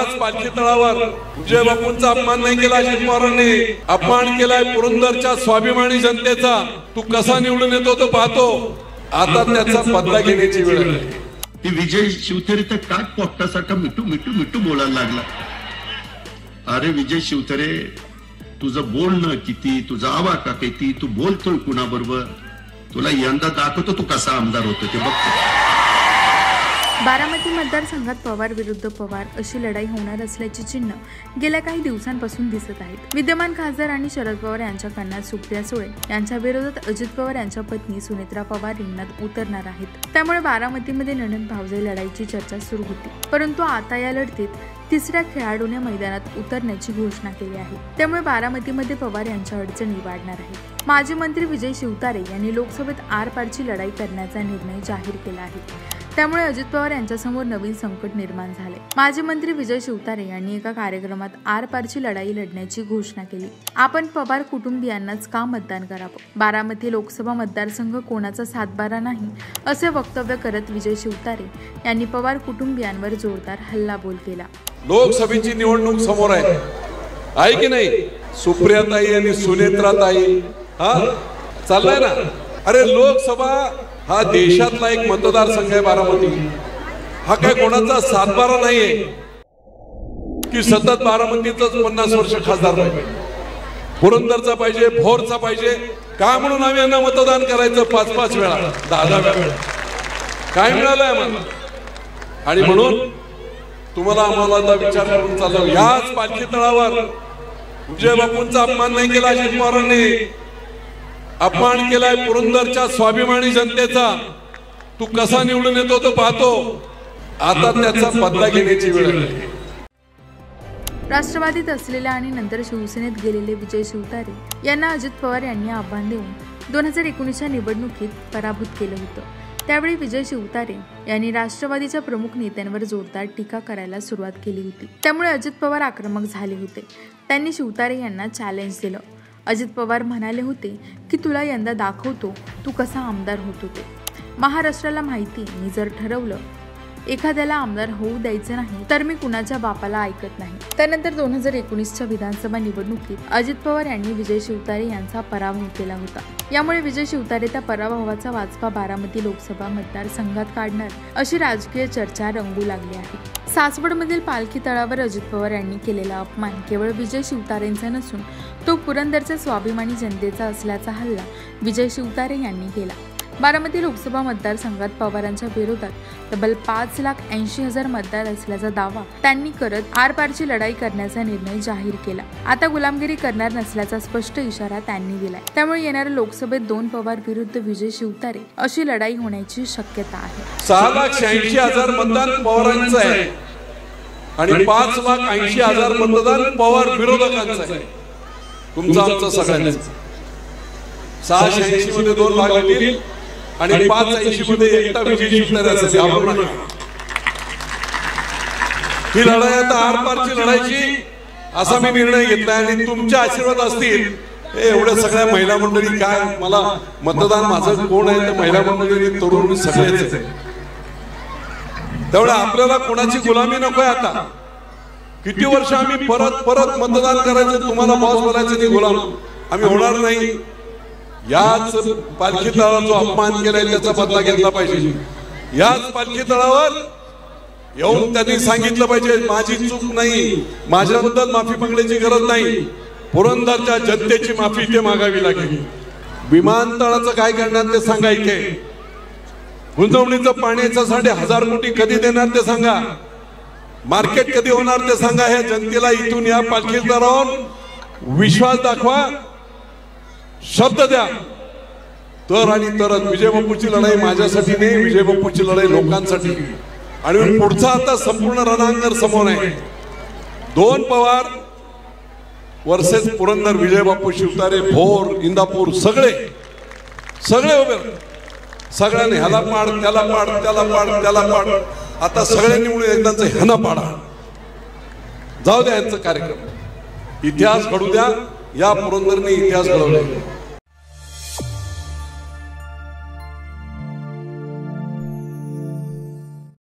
याच पालखी तळावर विजय बापूंचा अपमान नाही केला अजित पवारांनी, अपमान केलाय पुरंदरच्या स्वाभिमानी जनतेचा। तू कसा निवडून येतो तो पाहतो, आता त्याचा बदला घेण्याची वेळ आहे। ती विजय शिवतारे तर काय पोटासाठी मिठू मिठू मिठू बोलायला लागला। अरे विजय शिवतारे, तुझं बोलणं किती, तुझा आवाका किती, तू बोलतोय कुणाबरोबर, तुला यंदा दाखवतो तू कसा आमदार होतो ते बघतो। बारामती मतदारसंघात पवार विरुद्ध पवार अशी लढाई होणार असल्याची चिन्ह गेल्या काही दिवसांपासून दिसत आहेत। विद्यमान खासदार आणि शरद पवार यांच्या कन्या सुप्रिया सुळे यांच्या विरोधात अजित पवार यांच्या पत्नी सुनेत्रा पवार रिंगणात उतरणार आहेत। त्यामुळे बारामतीमध्ये नणंद भावजाई लढाईची चर्चा सुरू होती, परंतु आता या लढतीत तिसऱ्या खेळाडूने मैदानात उतरण्याची घोषणा केली आहे। त्यामुळे बारामतीमध्ये पवार यांच्या अडचणी वाढणार आहेत। माजी मंत्री विजय शिवतारे यांनी लोकसभेत आरपारची लढाई करण्याचा निर्णय जाहीर केला आहे। त्यामुळे अजित पवार यांच्यासमोर नवीन संकट निर्माण झाले। माजी मंत्री विजय शिवतारे यांनी एका कार्यक्रमात आरपारची लढाई लढण्याची घोषणा केली। आपण पवार कुटुंबियांनाच का मतदान करावं, बारामती लोकसभा मतदारसंघ कोणाचा सातबारा नाही असे वक्तव्य करत विजय शिवतारे यांनी पवार कुटुंबियांवर जोरदार हल्लाबोल केला। लोकसभेची निवडणूक समोर आहे की नाही? सुप्रियाताई आणि सुनेत्राताई हा चाललाय ना। अरे लोकसभा हा देशातला एक मतदारसंघ आहे बारामती, हा काय कोणाचा सातबारा नाहीये की सतत बारामतीचाच 50 वर्ष खासदार पाहिजे, पुरंदरचा पाहिजे, भोरचा पाहिजे का म्हणून आम्ही यांना मतदान करायचं 5-5 वेळा 10-10 वेळा काय मिळालंय आम्हाला? आणि म्हणून तुम्हाला आम्हाला आता विचार करून चाललो, याच पालखी तळावर विजय बापूंचा अपमान नाही केला अजित पवारांनी, अपमान केलाय पुरंदरच्या स्वाभिमानी जनतेचा। तू कसा निवडून येतो तो पाहतो, आता त्याचा बदला घेण्याची वेळ आहे। राष्ट्रवादीत असलेल्या आणि नंतर शिवसेनेत गेलेले विजय शिवतारे यांना अजित पवार यांनी आव्हान देऊन 2019च्या निवडणुकीत पराभूत केलं होतं। त्यावेळी विजय शिवतारे यांनी राष्ट्रवादीच्या प्रमुख नेत्यांवर जोरदार टीका करायला सुरुवात केली होती। त्यामुळे अजित पवार आक्रमक झाले होते। त्यांनी शिवतारे यांना चॅलेंज दिलं। अजित पवार म्हणाले होते की तुला यंदा दाखवतो तू कसा आमदार होतो ते। महाराष्ट्राला माहिती, मी जर ठरवलं एखाद्याला आमदार होऊ द्यायचं नाही तर मी कुणाच्या बापाला ऐकत नाही। त्यानंतर 2019च्या विधानसभा निवडणुकीत अजित पवार यांनी विजय शिवतारे यांचा पराभव केला होता। यामुळे विजय शिवतारे त्या पराभवाचा वाचपा बारामती लोकसभा मतदारसंघात काढणार अशी राजकीय चर्चा रंगू लागली आहे। सासवडमधील पालखी तळावर अजित पवार यांनी केलेला अपमान केवळ विजय शिवतारेंचा नसून तो पुरंदरच्या स्वाभिमानी जनतेचा असल्याचा हल्ला विजय शिवतारे यांनी केला। बारामती लोकसभा मतदारसंघात पवारांच्या विरोधात तब्बल 5,80,000 मतदार असल्याचा दावा त्यांनी करत आरपारची लढाई करण्याचा निर्णय जाहीर केला। आता गुलामगिरी करणार नसल्याचा स्पष्ट इशारा त्यांनी दिलाय। त्यामुळे येणाऱ्या लोकसभेत 2 पवार विरुद्ध विजय शिवतारे अशी लढाई होण्याची शक्यता आहे। 6,80,000 मतदान पवारांचं आहे आणि 5,80,000 मतदान पवार विरोधकांचं आहे। तुमचं आमचं सगळ्यांचं 680 मध्ये 2 भाग होतील आणि 580 मध्ये एकटा विजय शिवतारे असेल। ही लढाई आता आरपारची लढायची असा मी निर्णय घेतला आणि तुमचे आशीर्वाद असतील। एवढ्या सगळ्या महिला मंडळी काय मला मतदान माझं कोण आहे ते महिला मंडळी तरुण सगळेच आहे। तेवढं आपल्याला कोणाची गुलामी नकोय। आता किती वर्ष आम्ही परत परत मतदान करायचं, तुम्हाला बॉस बोलायचं ते गुलाम आम्ही होणार नाही। याच पालखी तळावर जो अपमान केलाय त्याचा बदला घेतला पाहिजे। याच पालखी तळावर येऊन त्यांनी सांगितलं पाहिजे माझी चूक नाही, माझ्याबद्दल माफी मागण्याची गरज नाही, पुरंदरच्या जनतेची माफी ते मागावी लागेल। विमानतळाचं काय करणार ते सांगा, इथे गुंतवणुकीचं पाण्याचं 1,500 कोटी कधी देणार ते सांगा, मार्केट कधी होणार ते सांगा। हे जनतेला इथून या पालखी तळावर विश्वास दाखवा, शब्द द्या, तर आणि तरच विजय बापूची लढाई माझ्यासाठी नाही, विजय बापूची लढाई लोकांसाठी। आणि पुढचा आता संपूर्ण रणांगण समोर आहे। 2 पवार वर्सेस पुरंदर, विजय बापू शिवतारे, भोर, इंदापूर सगळे उभे, सगळ्यांनी ह्याला पाड त्याला पाड त्याला पाड त्याला पाड, आता सगळ्यांनी मिळून एकदाच ह्याला पाडा, जाऊ द्या यांचा कार्यक्रम, इतिहास घडू द्या। या पुरंदरने इतिहास घडवला।